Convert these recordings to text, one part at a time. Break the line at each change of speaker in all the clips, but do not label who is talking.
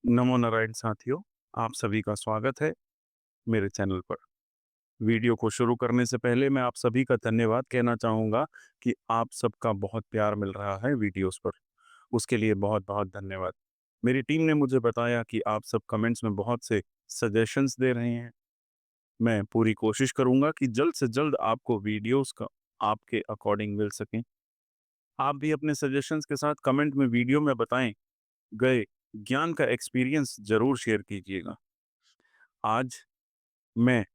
नमो नारायण साथियों, आप सभी का स्वागत है मेरे चैनल पर। वीडियो को शुरू करने से पहले मैं आप सभी का धन्यवाद कहना चाहूँगा कि आप सबका बहुत प्यार मिल रहा है वीडियोस पर। उसके लिए बहुत-बहुत धन्यवाद। मेरी टीम ने मुझे बताया कि आप सब कमेंट्स में बहुत से सजेशंस दे रहे हैं। मैं पूरी कोशिश करूँगा कि जल्द से जल्द आपको वीडियोस का आपके अकॉर्डिंग मिल सकें। आप भी अपने सजेशंस के साथ कमेंट में वीडियो में बताएँ गए ज्ञान का एक्सपीरियंस ज़रूर शेयर कीजिएगा। आज मैं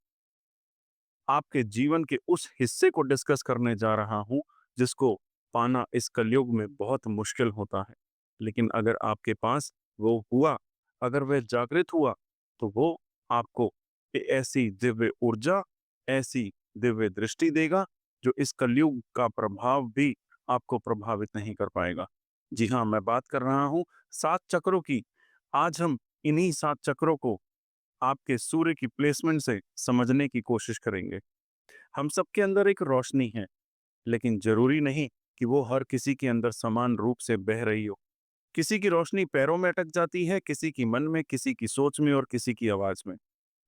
आपके जीवन के उस हिस्से को डिस्कस करने जा रहा हूं जिसको पाना इस कलयुग में बहुत मुश्किल होता है। लेकिन अगर आपके पास वो हुआ, अगर वह जागृत हुआ, तो वो आपको ऐसी दिव्य ऊर्जा, ऐसी दिव्य दृष्टि देगा जो इस कलयुग का प्रभाव भी आपको प्रभावित नहीं कर पाएगा। जी हाँ, मैं बात कर रहा हूं 7 चक्रों की। आज हम इन्हीं 7 चक्रों को आपके सूर्य की प्लेसमेंट से समझने की कोशिश करेंगे। हम सबके अंदर एक रोशनी है, लेकिन जरूरी नहीं कि वो हर किसी के अंदर समान रूप से बह रही हो। किसी की रोशनी पैरों में अटक जाती है, किसी की मन में, किसी की सोच में और किसी की आवाज में।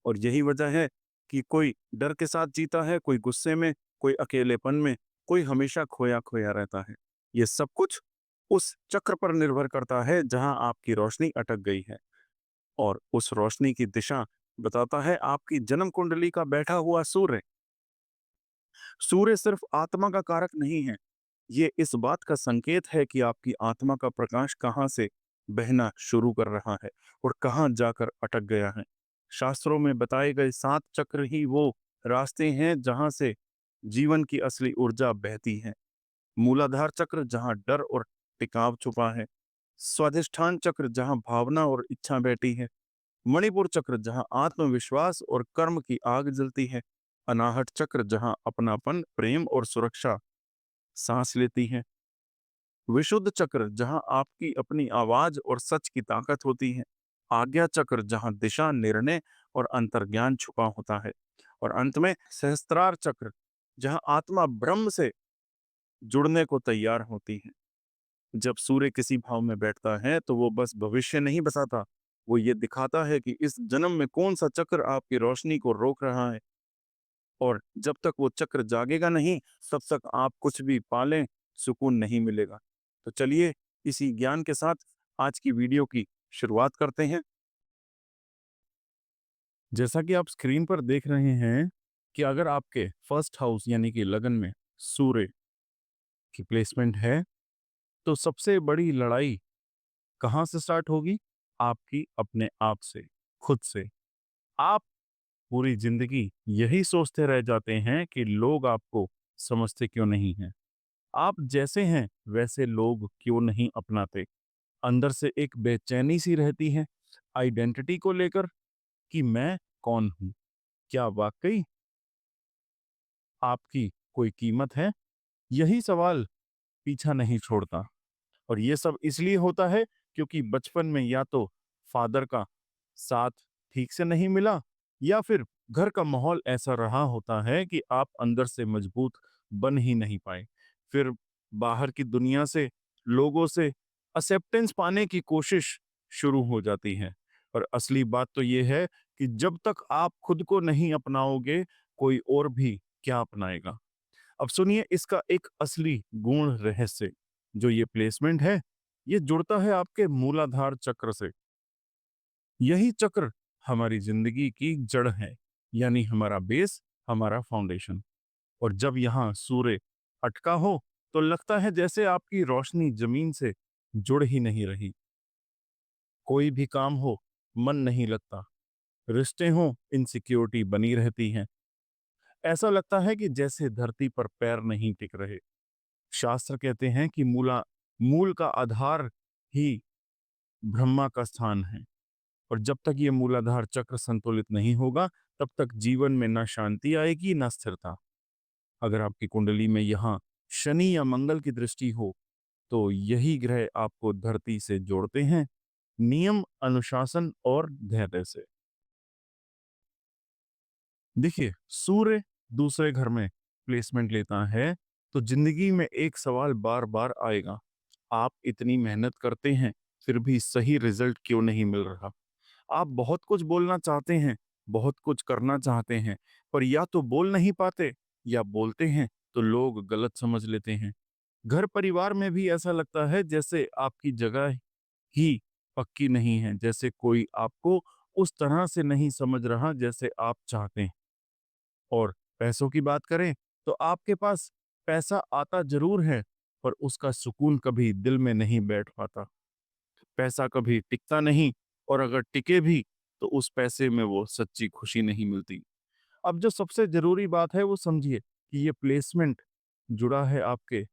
और यही वजह है कि कोई डर के साथ जीता है, कोई गुस्से में, कोई अकेलेपन में, कोई हमेशा खोया खोया रहता है। ये सब कुछ उस चक्र पर निर्भर करता है जहां आपकी रोशनी अटक गई है। और उस रोशनी की दिशा बताता है आपकी जन्म कुंडली का बैठा हुआ सूर्य। सूर्य सिर्फ आत्मा का कारक नहीं है, ये इस बात का संकेत है कि आपकी आत्मा का प्रकाश कहाँ से बहना शुरू कर रहा है और कहाँ जाकर अटक गया है। शास्त्रों में बताए गए 7 चक्र ही वो रास्ते हैं जहां से जीवन की असली ऊर्जा बहती है। मूलाधार चक्र जहां डर और टिकाव छुपा है, स्वाधिष्ठान चक्र जहां भावना और इच्छा बैठी है, मणिपुर चक्र जहां आत्मविश्वास और कर्म की आग जलती है, अनाहट चक्र जहां अपनापन, प्रेम और सुरक्षा सांस लेती है, विशुद्ध चक्र जहां आपकी अपनी आवाज और सच की ताकत होती है, आज्ञा चक्र जहां दिशा, निर्णय और अंतर्ज्ञान छुपा होता है, और अंत में सहस्त्रार चक्र जहां आत्मा ब्रह्म से जुड़ने को तैयार होती है। जब सूर्य किसी भाव में बैठता है तो वो बस भविष्य नहीं बताता, वो ये दिखाता है कि इस जन्म में कौन सा चक्र आपकी रोशनी को रोक रहा है। और जब तक वो चक्र जागेगा नहीं, तब तक आप कुछ भी पालें, सुकून नहीं मिलेगा। तो चलिए इसी ज्ञान के साथ आज की वीडियो की शुरुआत करते हैं। जैसा कि आप स्क्रीन पर देख रहे हैं कि अगर आपके फर्स्ट हाउस यानी कि लगन में सूर्य की प्लेसमेंट है, तो सबसे बड़ी लड़ाई कहाँ से स्टार्ट होगी? आपकी अपने आप से, खुद से। आप पूरी जिंदगी यही सोचते रह जाते हैं कि लोग आपको समझते क्यों नहीं हैं। आप जैसे हैं वैसे लोग क्यों नहीं अपनाते। अंदर से एक बेचैनी सी रहती है आइडेंटिटी को लेकर कि मैं कौन हूं, क्या वाकई आपकी कोई कीमत है। यही सवाल पीछा नहीं छोड़ता। और ये सब इसलिए होता है क्योंकि बचपन में या तो फादर का साथ ठीक से नहीं मिला, या फिर घर का माहौल ऐसा रहा होता है कि आप अंदर से मजबूत बन ही नहीं पाए। फिर बाहर की दुनिया से, लोगों से एक्सेप्टेंस पाने की कोशिश शुरू हो जाती है। और असली बात तो ये है कि जब तक आप खुद को नहीं अपनाओगे, कोई और भी क्या अपनाएगा। अब सुनिए इसका एक असली गुण रहस्य। जो ये प्लेसमेंट है, ये जुड़ता है आपके मूलाधार चक्र से। यही चक्र हमारी जिंदगी की जड़ है, यानी हमारा बेस, हमारा फाउंडेशन। और जब यहाँ सूर्य अटका हो तो लगता है जैसे आपकी रोशनी जमीन से जुड़ ही नहीं रही। कोई भी काम हो, मन नहीं लगता। रिश्ते हो, इनसिक्योरिटी बनी रहती है। ऐसा लगता है कि जैसे धरती पर पैर नहीं टिक रहे। शास्त्र कहते हैं कि मूल का आधार ही ब्रह्मा का स्थान है। और जब तक ये मूलाधार चक्र संतुलित नहीं होगा, तब तक जीवन में ना शांति आएगी ना स्थिरता। अगर आपकी कुंडली में यहाँ शनि या मंगल की दृष्टि हो, तो यही ग्रह आपको धरती से जोड़ते हैं, नियम, अनुशासन और धैर्य से। देखिए, सूर्य दूसरे घर में प्लेसमेंट लेता है तो जिंदगी में एक सवाल बार बार आएगा। आप इतनी मेहनत करते हैं, फिर भी सही रिजल्ट क्यों नहीं मिल रहा? आप बहुत कुछ बोलना चाहते हैं, बहुत कुछ करना चाहते हैं, पर या तो बोल नहीं पाते या बोलते हैं तो लोग गलत समझ लेते हैं। घर परिवार में भी ऐसा लगता है जैसे आपकी जगह ही पक्की नहीं है, जैसे कोई आपको उस तरह से नहीं समझ रहा जैसे आप चाहते हैं। और पैसों की बात करें तो आपके पास पैसा आता जरूर है, पर उसका सुकून कभी दिल में नहीं बैठ पाता। पैसा कभी टिकता नहीं, और अगर टिके भी तो उस पैसे में वो सच्ची खुशी नहीं मिलती। अब जो सबसे जरूरी बात है वो समझिए कि ये प्लेसमेंट जुड़ा है आपके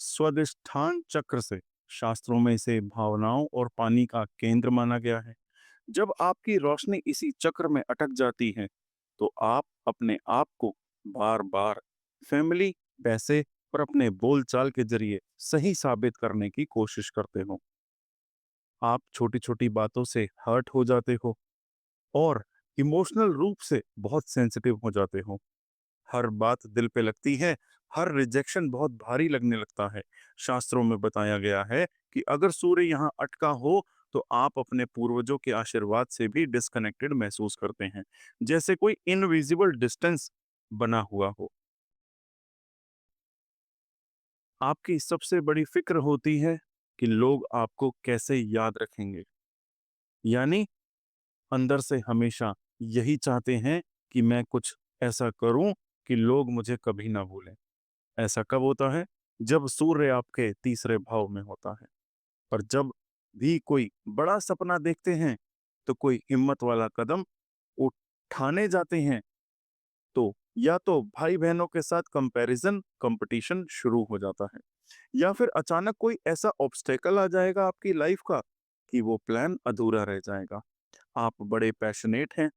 स्वादिष्ठान चक्र से। शास्त्रों में इसे भावनाओं और पानी का केंद्र माना गया है। जब आपकी रोशनी इसी चक्र में अटक जाती है तो आप अपने आप को बार बार फैमिली, पैसे और अपने बोलचाल के जरिए सही साबित करने की कोशिश करते हो। आप छोटी छोटी बातों से हर्ट हो जाते हो और इमोशनल रूप से बहुत सेंसिटिव हो जाते हो। हर बात दिल पे लगती है, हर रिजेक्शन बहुत भारी लगने लगता है। शास्त्रों में बताया गया है कि अगर सूर्य यहाँ अटका हो तो आप अपने पूर्वजों के आशीर्वाद से भी डिस्कनेक्टेड महसूस करते हैं, जैसे कोई इनविजिबल डिस्टेंस बना हुआ हो। आपकी सबसे बड़ी फिक्र होती है कि लोग आपको कैसे याद रखेंगे, यानी अंदर से हमेशा यही चाहते हैं कि मैं कुछ ऐसा करूं कि लोग मुझे कभी ना भूलें। ऐसा कब होता है? जब सूर्य आपके तीसरे भाव में होता है। और जब भी कोई बड़ा सपना देखते हैं तो कोई हिम्मत वाला कदम उठाने जाते हैं तो या तो भाई बहनों के साथ कंपैरिजन कंपटीशन शुरू हो जाता है, या फिर अचानक कोई ऐसा ऑब्स्टेकल आ जाएगा आपकी लाइफ का कि वो प्लान अधूरा रह जाएगा। आप बड़े पैशनेट हैं,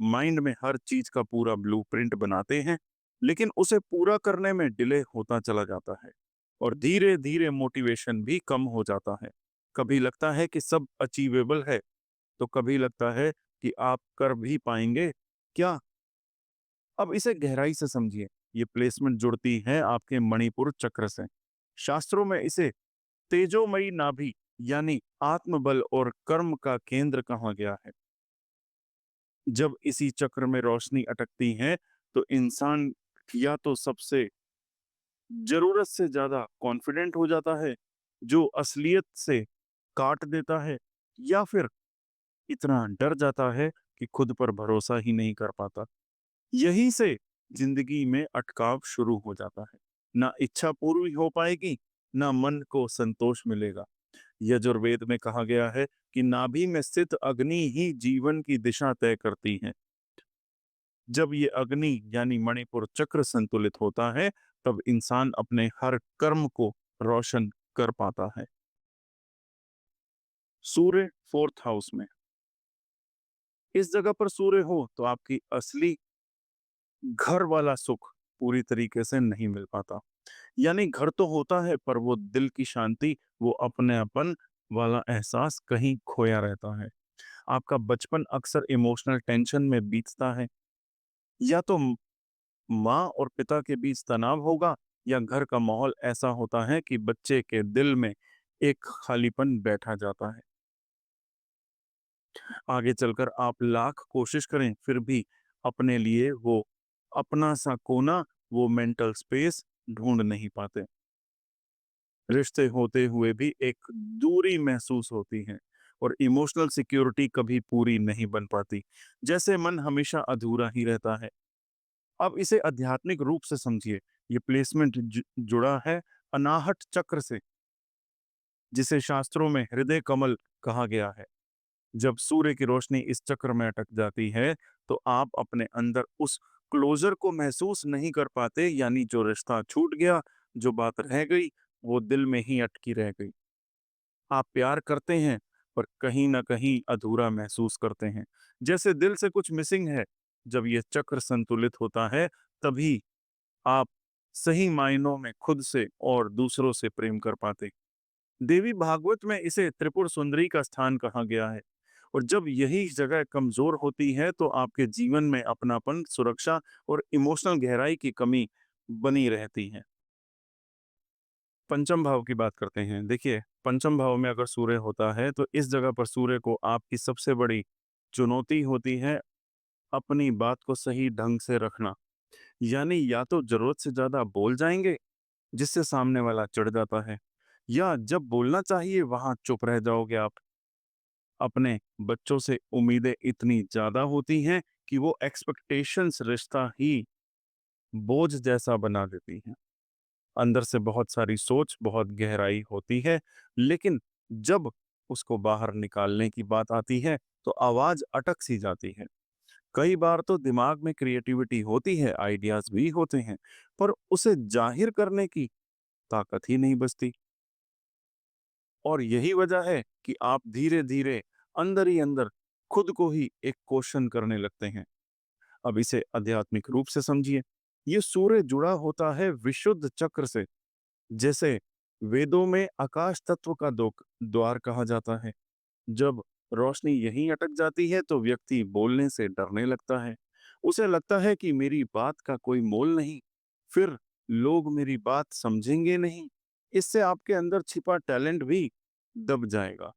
माइंड में हर चीज का पूरा ब्लूप्रिंट बनाते हैं, लेकिन उसे पूरा करने में डिले होता चला जाता है और धीरे धीरे मोटिवेशन भी कम हो जाता है। कभी लगता है कि सब अचीवेबल है, तो कभी लगता है कि आप कर भी पाएंगे क्या। अब इसे गहराई से समझिए। ये प्लेसमेंट जुड़ती है आपके मणिपुर चक्र से। शास्त्रों में इसे तेजोमयी नाभि यानी आत्मबल और कर्म का केंद्र कहा गया है। जब इसी चक्र में रोशनी अटकती है तो इंसान या तो सबसे जरूरत से ज्यादा कॉन्फिडेंट हो जाता है, जो असलियत से काट देता है, या फिर इतना डर जाता है कि खुद पर भरोसा ही नहीं कर पाता। यही से जिंदगी में अटकाव शुरू हो जाता है। ना इच्छा पूरी हो पाएगी, ना मन को संतोष मिलेगा। यजुर्वेद में कहा गया है कि नाभि में स्थित अग्नि ही जीवन की दिशा तय करती है। जब ये अग्नि यानी मणिपुर चक्र संतुलित होता है तब इंसान अपने हर कर्म को रोशन कर पाता है। सूर्य फोर्थ हाउस में, इस जगह पर सूर्य हो तो आपकी असली घर वाला सुख पूरी तरीके से नहीं मिल पाता। यानी घर तो होता है पर वो दिल की शांति, वो अपनेपन वाला एहसास कहीं खोया रहता है। आपका बचपन अक्सर इमोशनल टेंशन में बीतता है। या तो माँ और पिता के बीच तनाव होगा, या घर का माहौल ऐसा होता है कि बच्चे के दिल में एक खालीपन बैठा जाता है। आगे चलकर आप लाख कोशिश करें फिर भी अपने लिए वो अपना सा कोना, वो मेंटल स्पेस ढूंढ नहीं पाते। रिश्ते होते हुए भी एक दूरी महसूस होती है और इमोशनल सिक्योरिटी कभी पूरी नहीं बन पाती, जैसे मन हमेशा अधूरा ही रहता है। अब इसे आध्यात्मिक रूप से समझिए। ये प्लेसमेंट जुड़ा है अनाहट चक्र से, जिसे शास्त्रों में हृदय कमल कहा गया है। जब सूर्य की रोशनी इस चक्र में अटक जाती है तो आप अपने अंदर उस क्लोजर को महसूस नहीं कर पाते, यानी जो रिश्ता छूट गया, जो बात रह गई, वो दिल में ही अटकी रह गई। आप प्यार करते हैं पर कहीं ना कहीं अधूरा महसूस करते हैं, जैसे दिल से कुछ मिसिंग है। जब ये चक्र संतुलित होता है तभी आप सही मायनों में खुद से और दूसरों से प्रेम कर पाते। देवी भागवत में इसे त्रिपुर सुंदरी का स्थान कहा गया है। और जब यही जगह कमजोर होती है तो आपके जीवन में अपनापन, सुरक्षा और इमोशनल गहराई की कमी बनी रहती है। पंचम भाव की बात करते हैं। देखिए, पंचम भाव में अगर सूर्य होता है, तो इस जगह पर सूर्य को आपकी सबसे बड़ी चुनौती होती है अपनी बात को सही ढंग से रखना। यानी या तो ज़रूरत से ज़्यादा बोल जाएँगे, जिससे सामने वाला चिढ़ जाता है, या जब बोलना चाहिए वहाँ चुप रह जाओगे आप। अपने बच्चों से उम्मीदें इतनी ज़्यादा होती हैं कि वो एक्सपेक्टेशंस रिश्ता ही बोझ जैसा बना देती हैं। अंदर से बहुत सारी सोच, बहुत गहराई होती है, लेकिन जब उसको बाहर निकालने की बात आती है, तो आवाज़ अटक सी जाती है। कई बार तो दिमाग में क्रिएटिविटी होती है, आइडियाज़ भी होते हैं, पर उसे ज़ाहिर करने की ताकत ही नहीं बचती। और यही वजह है कि आप धीरे-धीरे अंदर ही अंदर खुद को ही एक क्वेश्चन करने लगते हैं। अब इसे आध्यात्मिक रूप से समझिए। ये सूर्य जुड़ा होता है विशुद्ध चक्र से। जैसे वेदों में आकाश तत्व का द्वार कहा जाता है। जब रोशनी यहीं अटक जाती है तो व्यक्ति बोलने से डरने लगता है। उसे लगता है कि मेरी बात का कोई मोल नहीं, फिर लोग मेरी बात समझेंगे नहीं। इससे आपके अंदर छिपा टैलेंट भी दब जाएगा।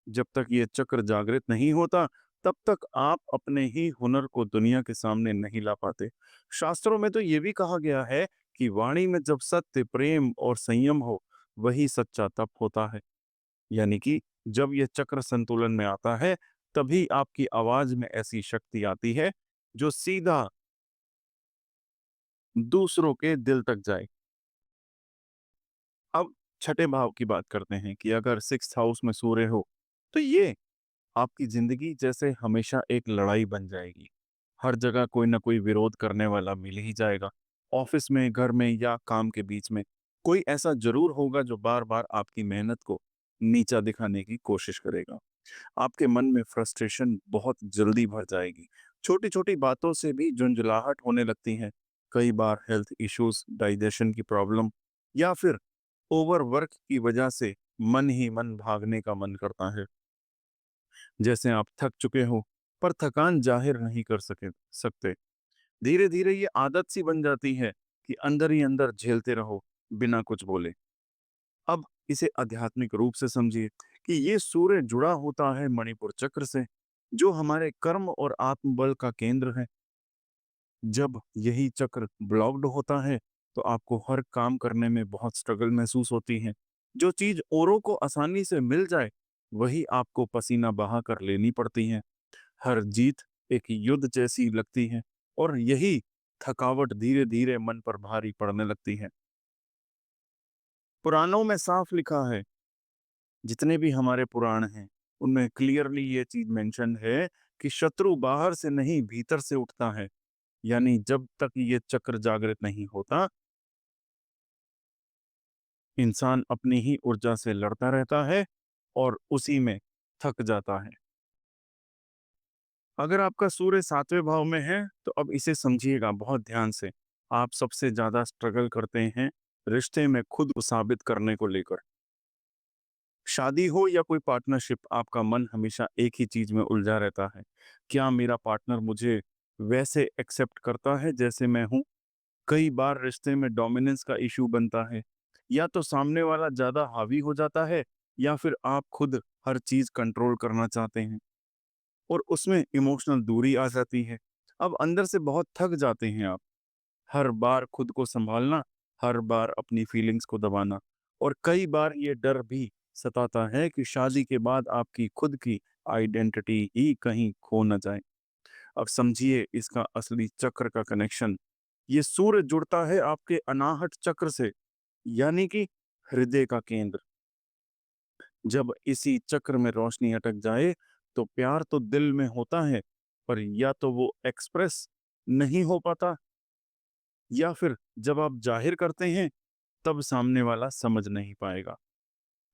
जब तक ये चक्र जागृत नहीं होता, तब तक आप अपने ही हुनर को दुनिया के सामने नहीं ला पाते। शास्त्रों में तो ये भी कहा गया है कि वाणी में जब सत्य, प्रेम और संयम हो, वही सच्चा तप होता है। यानी कि जब ये चक्र संतुलन में आता है, तभी आपकी आवाज में ऐसी शक्ति आती है, जो सीधा दूसरों के दिल तक जाए। अब छठे भाव की बात करते हैं कि अगर सिक्स्थ हाउस में सूर्य हो, तो ये आपकी ज़िंदगी जैसे हमेशा एक लड़ाई बन जाएगी। हर जगह कोई ना कोई विरोध करने वाला मिल ही जाएगा। ऑफ़िस में, घर में या काम के बीच में, कोई ऐसा ज़रूर होगा जो बार-बार आपकी मेहनत को नीचा दिखाने की कोशिश करेगा। आपके मन में फ्रस्ट्रेशन बहुत जल्दी भर जाएगी। छोटी-छोटी बातों से भी झुंझलाहट होने लगती है। कई बार हेल्थ इश्यूज़, डाइजेशन की प्रॉब्लम या फिर ओवरवर्क की वजह से मन ही मन भागने का मन करता है। जैसे आप थक चुके हो, पर थकान ज़ाहिर नहीं कर सकते। धीरे-धीरे ये आदत सी बन जाती है कि अंदर ही अंदर झेलते रहो, बिना कुछ बोले। अब इसे आध्यात्मिक रूप से समझिए कि ये सूर्य जुड़ा होता है मणिपुर चक्र से, जो हमारे कर्म और आत्मबल का केंद्र है। जब यही चक्र ब्लॉक्ड होता है, तो आपको हर काम करने में बहुत स्ट्रगल महसूस होती है। जो चीज़ औरों को आसानी से मिल जाए, वही आपको पसीना बहा कर लेनी पड़ती है। हर जीत एक युद्ध जैसी लगती है और यही थकावट धीरे-धीरे मन पर भारी पड़ने लगती है। पुराणों में साफ लिखा है, जितने भी हमारे पुराण हैं, उनमें क्लियरली ये चीज़ मेंशन है कि शत्रु बाहर से नहीं, भीतर से उठता है। यानी जब तक ये चक्र जागृत नहीं होता, इंसान अपनी ही ऊर्जा से लड़ता रहता है और उसी में थक जाता है। अगर आपका सूर्य 7वें भाव में है, तो अब इसे समझिएगा बहुत ध्यान से। आप सबसे ज़्यादा स्ट्रगल करते हैं रिश्ते में खुद को साबित करने को लेकर। शादी हो या कोई पार्टनरशिप, आपका मन हमेशा एक ही चीज़ में उलझा रहता है। क्या मेरा पार्टनर मुझे वैसे एक्सेप्ट करता है जैसे मैं हूँ? कई बार रिश्ते में डोमिनेंस का इश्यू बनता है। या तो सामने वाला ज़्यादा हावी हो जाता है, या फिर आप खुद हर चीज़ कंट्रोल करना चाहते हैं और उसमें इमोशनल दूरी आ जाती है। अब अंदर से बहुत थक जाते हैं आप। हर बार खुद को सँभालना, हर बार अपनी फीलिंग्स को दबाना, और कई बार ये डर भी सताता है कि शादी के बाद आपकी खुद की आइडेंटिटी ही कहीं खो ना जाए। अब समझिए इसका असली चक्र का कनेक्शन। ये सूर्य जुड़ता है आपके अनाहत चक्र से, यानी कि हृदय का केंद्र। जब इसी चक्र में रोशनी अटक जाए, तो प्यार तो दिल में होता है, पर या तो वो एक्सप्रेस नहीं हो पाता, या फिर जब आप जाहिर करते हैं, तब सामने वाला समझ नहीं पाएगा।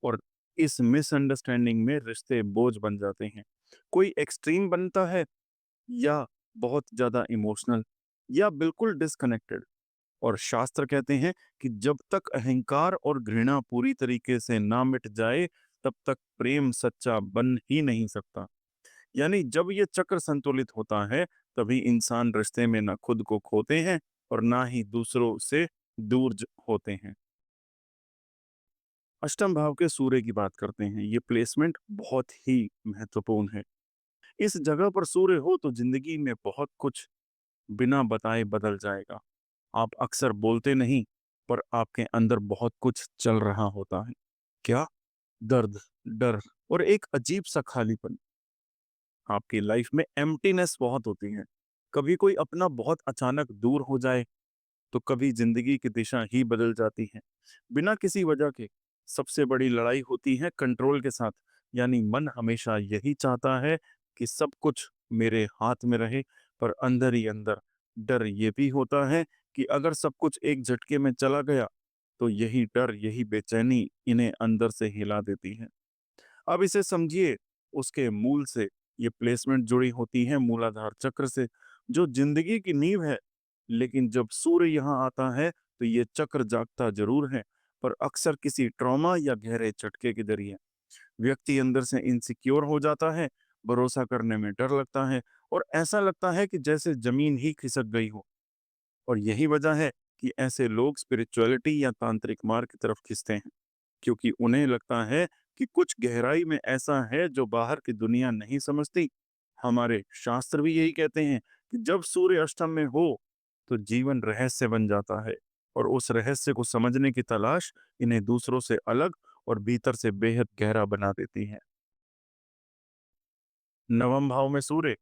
और इस मिसअंडरस्टैंडिंग में रिश्ते बोझ बन जाते हैं। कोई एक्सट्रीम बनता है, या बहुत ज़्यादा इमोशनल, या बिल्कुल डिस्कनेक्टेड। और शास्त्र कहते हैं कि जब तक अहंकार और घृणा पूरी तरीके से ना मिट जाए, तब तक प्रेम सच्चा बन ही नहीं सकता। यानी जब ये चक्र संतुलित होता है, तभी इंसान रिश्ते में ना खुद को खोते हैं और ना ही दूसरों से दूर होते हैं। अष्टम भाव के सूर्य की बात करते हैं। ये प्लेसमेंट बहुत ही महत्वपूर्ण है। इस जगह पर सूर्य हो तो जिंदगी में बहुत कुछ बिना बताए बदल जाएगा। आप अक्सर बोलते नहीं, पर आपके अंदर बहुत कुछ चल रहा होता है। क्या? दर्द, डर और एक अजीब सा खालीपन। आपकी लाइफ में एम्प्टीनेस बहुत होती है। कभी कोई अपना बहुत अचानक दूर हो जाए, तो कभी जिंदगी की दिशा ही बदल जाती है बिना किसी वजह के। सबसे बड़ी लड़ाई होती है कंट्रोल के साथ। यानी मन हमेशा यही चाहता है कि सब कुछ मेरे हाथ में रहे, पर अंदर ही अंदर डर ये भी होता है कि अगर सब कुछ एक झटके में चला गया, तो यही डर, यही बेचैनी इन्हें अंदर से हिला देती है। अब इसे समझिए, उसके मूल से ये प्लेसमेंट जुड़ी होती है मूलाधार चक्र से, जो जिंदगी की नींव है। लेकिन जब सूर्य यहाँ आता है, तो ये चक्र जागता जरूर है, पर अक्सर किसी ट्रॉमा या गहरे झटके के जरिए। व्यक्ति अंदर से इनसिक्योर हो जाता है, भरोसा करने में डर लगता है, और ऐसा लगता है कि जैसे जमीन ही खिसक गई हो। और यही वजह है कि ऐसे लोग स्पिरिचुअलिटी या तांत्रिक मार्ग की तरफ खिंचते हैं, क्योंकि उन्हें लगता है कि कुछ गहराई में ऐसा है जो बाहर की दुनिया नहीं समझती। हमारे शास्त्र भी यही कहते हैं कि जब सूर्य अष्टम में हो, तो जीवन रहस्य बन जाता है, और उस रहस्य को समझने की तलाश इन्हें दूसरों से अलग और भीतर से बेहद गहरा बना देती है। नवम भाव में सूर्य।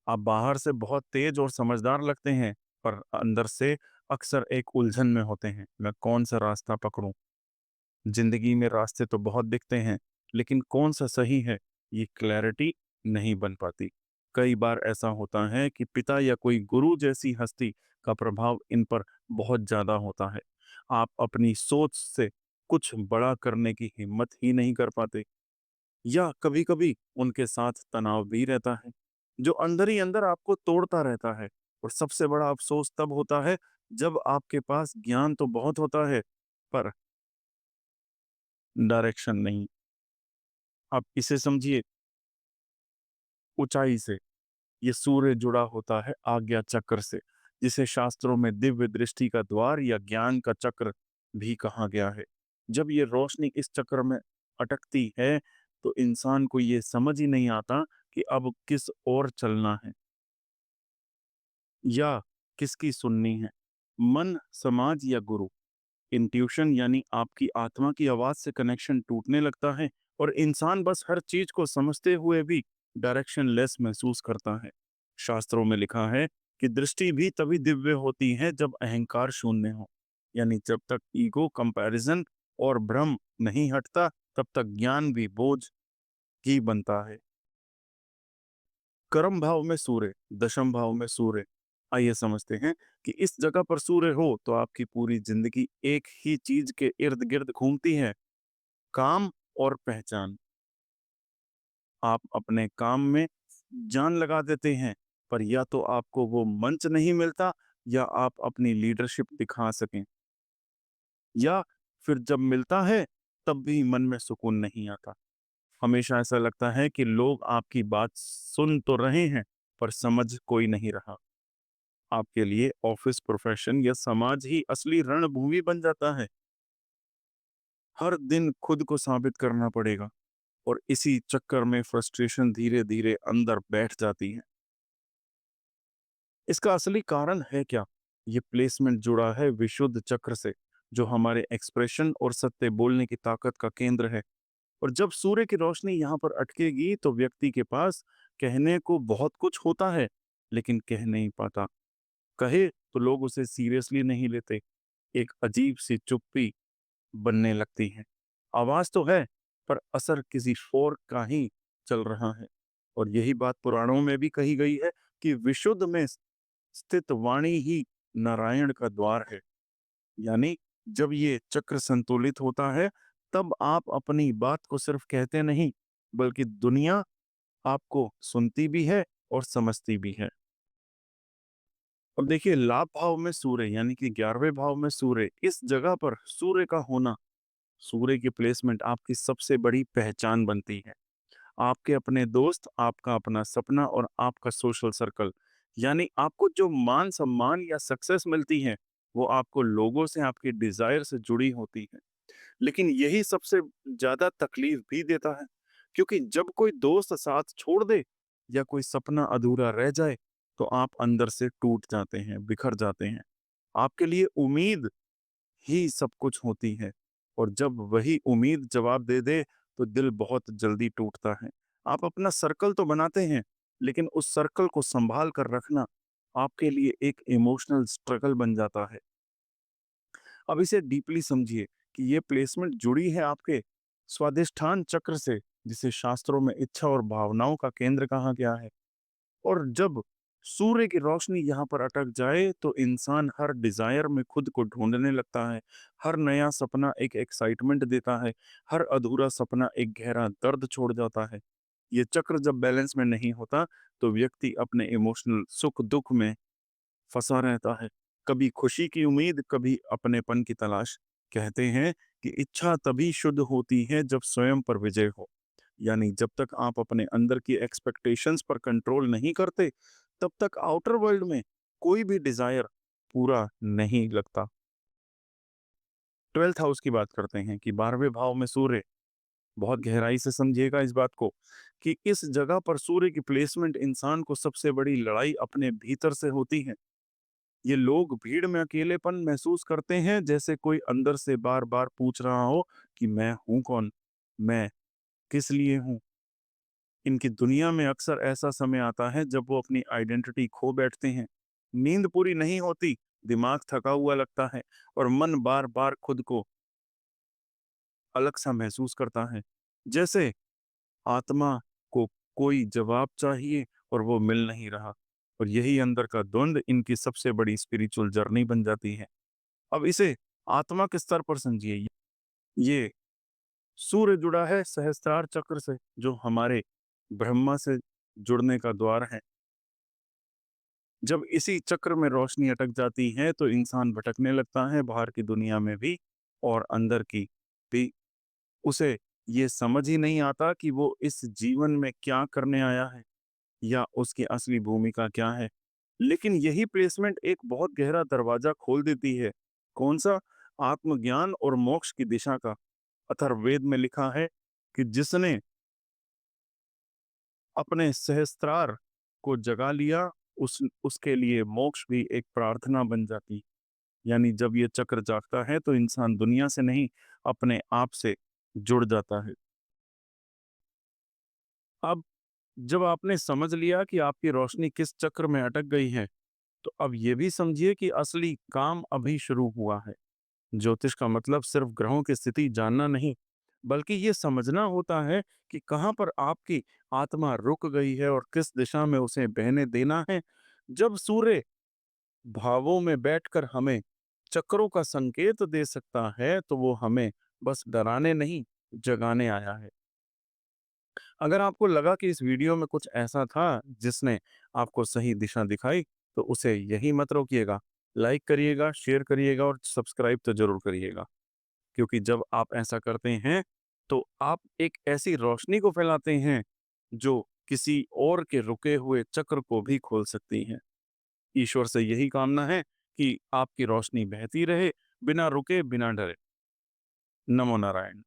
आप बाहर से बहुत तेज और समझदार लगते हैं, पर अंदर से अक्सर एक उलझन में होते हैं। मैं कौन सा रास्ता पकड़ूं? जिंदगी में रास्ते तो बहुत दिखते हैं, लेकिन कौन सा सही है, ये क्लैरिटी नहीं बन पाती। कई बार ऐसा होता है कि पिता या कोई गुरु जैसी हस्ती का प्रभाव इन पर बहुत ज्यादा होता है। आप अपनी सोच से कुछ बड़ा करने की हिम्मत ही नहीं कर पाते, या कभी-कभी उनके साथ तनाव भी रहता है, जो अंदर ही अंदर आपको तोड़ता रहता है। और सबसे बड़ा अफसोस तब होता है जब आपके पास ज्ञान तो बहुत होता है, पर डायरेक्शन नहीं। आप इसे समझिए, ऊंचाई से ये सूर्य जुड़ा होता है आज्ञा चक्र से, जिसे शास्त्रों में दिव्य दृष्टि का द्वार या ज्ञान का चक्र भी कहा गया है। जब ये रोशनी इस चक्र में अटकती है, तो इंसान को ये समझ ही नहीं आता कि अब किस ओर चलना है या किसकी सुननी है। मन, समाज या गुरु। इंट्यूशन यानी आपकी आत्मा की आवाज से कनेक्शन टूटने लगता है, और इंसान बस हर चीज को समझते हुए भी डायरेक्शन लेस महसूस करता है। शास्त्रों में लिखा है कि दृष्टि भी तभी दिव्य होती है जब अहंकार शून्य हो। यानी जब तक ईगो, कंपैरिजन और भ्रम नहीं हटता, तब तक ज्ञान भी बोझ ही बनता है। कर्म भाव में सूर्य, दशम भाव में सूर्य। आइए समझते हैं कि इस जगह पर सूर्य हो तो आपकी पूरी जिंदगी एक ही चीज के इर्द गिर्द घूमती है, काम और पहचान। आप अपने काम में जान लगा देते हैं, पर या तो आपको वो मंच नहीं मिलता, या आप अपनी लीडरशिप दिखा सकें, या फिर जब मिलता है, तब भी मन में सुकून नहीं आता। हमेशा ऐसा लगता है कि लोग आपकी बात सुन तो रहे हैं, पर समझ कोई नहीं रहा। आपके लिए ऑफिस, प्रोफेशन या समाज ही असली रणभूमि बन जाता है। हर दिन खुद को साबित करना पड़ेगा, और इसी चक्कर में फ्रस्ट्रेशन धीरे धीरे अंदर बैठ जाती है। इसका असली कारण है क्या? ये प्लेसमेंट जुड़ा है विशुद्ध चक्र से, जो हमारे एक्सप्रेशन और सत्य बोलने की ताकत का केंद्र है। और जब सूर्य की रोशनी यहाँ पर अटकेगी, तो व्यक्ति के पास कहने को बहुत कुछ होता है, लेकिन कह नहीं पाता। कहे तो लोग उसे सीरियसली नहीं लेते। एक अजीब सी चुप्पी बनने लगती है। आवाज तो है, पर असर किसी और का ही चल रहा है। और यही बात पुराणों में भी कही गई है कि विशुद्ध में स्थित वाणी ही नारायण का द्वार है। यानी जब ये चक्र संतुलित होता है, तब आप अपनी बात को सिर्फ कहते नहीं, बल्कि दुनिया आपको सुनती भी है और समझती भी है। अब देखिए, लाभ भाव में सूर्य यानी कि 11वें भाव में सूर्य, इस जगह पर सूर्य का होना, सूर्य की प्लेसमेंट आपकी सबसे बड़ी पहचान बनती है। आपके अपने दोस्त, आपका अपना सपना और आपका सोशल सर्कल। यानी आपको जो मान सम्मान या सक्सेस मिलती है, वो आपको लोगों से, आपके डिजायर से जुड़ी होती है। लेकिन यही सबसे ज़्यादा तकलीफ भी देता है, क्योंकि जब कोई दोस्त साथ छोड़ दे या कोई सपना अधूरा रह जाए, तो आप अंदर से टूट जाते हैं, बिखर जाते हैं। आपके लिए उम्मीद ही सब कुछ होती है, और जब वही उम्मीद जवाब दे दे, तो दिल बहुत जल्दी टूटता है। आप अपना सर्कल तो बनाते हैं, लेकिन उस सर्कल को सँभाल कर रखना आपके लिए एक इमोशनल स्ट्रगल बन जाता है। अब इसे डीपली समझिए कि ये प्लेसमेंट जुड़ी है आपके स्वादिष्ठान चक्र से, जिसे शास्त्रों में इच्छा और भावनाओं का केंद्र कहा गया है। और जब सूर्य की रोशनी यहाँ पर अटक जाए, तो इंसान हर डिजायर में खुद को ढूंढने लगता है। हर नया सपना एक एक्साइटमेंट देता है, हर अधूरा सपना एक गहरा दर्द छोड़ जाता है। ये चक्र जब बैलेंस में नहीं होता, तो व्यक्ति अपने इमोशनल सुख दुख में फंसा रहता है। कभी खुशी की उम्मीद, कभी अपनेपन की तलाश। कहते हैं कि इच्छा तभी शुद्ध होती है जब स्वयं पर विजय हो। यानी जब तक आप अपने अंदर की एक्सपेक्टेशंस पर कंट्रोल नहीं करते, तब तक आउटर वर्ल्ड में कोई भी डिजायर पूरा नहीं लगता। 12th हाउस की बात करते हैं कि 12वें भाव में सूर्य। बहुत गहराई से समझिएगा इस बात को, कि इस जगह पर सूर्य की प्लेसमेंट इंसान को सबसे बड़ी लड़ाई अपने भीतर से होती है। ये लोग भीड़ में अकेलेपन महसूस करते हैं, जैसे कोई अंदर से बार बार पूछ रहा हो कि मैं हूं कौन, मैं किस लिए हूं। इनकी दुनिया में अक्सर ऐसा समय आता है जब वो अपनी आइडेंटिटी खो बैठते हैं। नींद पूरी नहीं होती, दिमाग थका हुआ लगता है, और मन बार बार खुद को अलग सा महसूस करता है, जैसे आत्मा को कोई जवाब चाहिए और वो मिल नहीं रहा। और यही अंदर का द्वंद इनकी सबसे बड़ी स्पिरिचुअल जर्नी बन जाती है। अब इसे आत्मा के स्तर पर समझिए। ये सूर्य जुड़ा है सहस्त्रार चक्र से, जो हमारे ब्रह्मा से जुड़ने का द्वार है। जब इसी चक्र में रोशनी अटक जाती है, तो इंसान भटकने लगता है, बाहर की दुनिया में भी और अंदर की भी। उसे ये समझ ही नहीं आता कि वो इस जीवन में क्या करने आया है, या उसकी असली भूमिका क्या है। लेकिन यही प्लेसमेंट एक बहुत गहरा दरवाजा खोल देती है। कौन सा? आत्मज्ञान और मोक्ष की दिशा का। अथर्ववेद में लिखा है कि जिसने अपने सहस्त्रार को जगा लिया, उसके लिए मोक्ष भी एक प्रार्थना बन जाती। यानी जब ये चक्र जागता है, तो इंसान दुनिया से नहीं, अपने आप से जुड़ जाता है। अब जब आपने समझ लिया कि आपकी रोशनी किस चक्र में अटक गई है, तो अब ये भी समझिए कि असली काम अभी शुरू हुआ है। ज्योतिष का मतलब सिर्फ ग्रहों की स्थिति जानना नहीं, बल्कि ये समझना होता है कि कहाँ पर आपकी आत्मा रुक गई है और किस दिशा में उसे बहने देना है। जब सूर्य भावों में बैठकर हमें चक्रों का संकेत दे सकता है, तो वो हमें बस डराने नहीं, जगाने आया है। अगर आपको लगा कि इस वीडियो में कुछ ऐसा था जिसने आपको सही दिशा दिखाई, तो उसे यही मत रोकिएगा। लाइक करिएगा, शेयर करिएगा और सब्सक्राइब तो जरूर करिएगा। क्योंकि जब आप ऐसा करते हैं, तो आप एक ऐसी रोशनी को फैलाते हैं जो किसी और के रुके हुए चक्र को भी खोल सकती है। ईश्वर से यही कामना है कि आपकी रोशनी बहती रहे, बिना रुके, बिना डरे। नमो नारायण।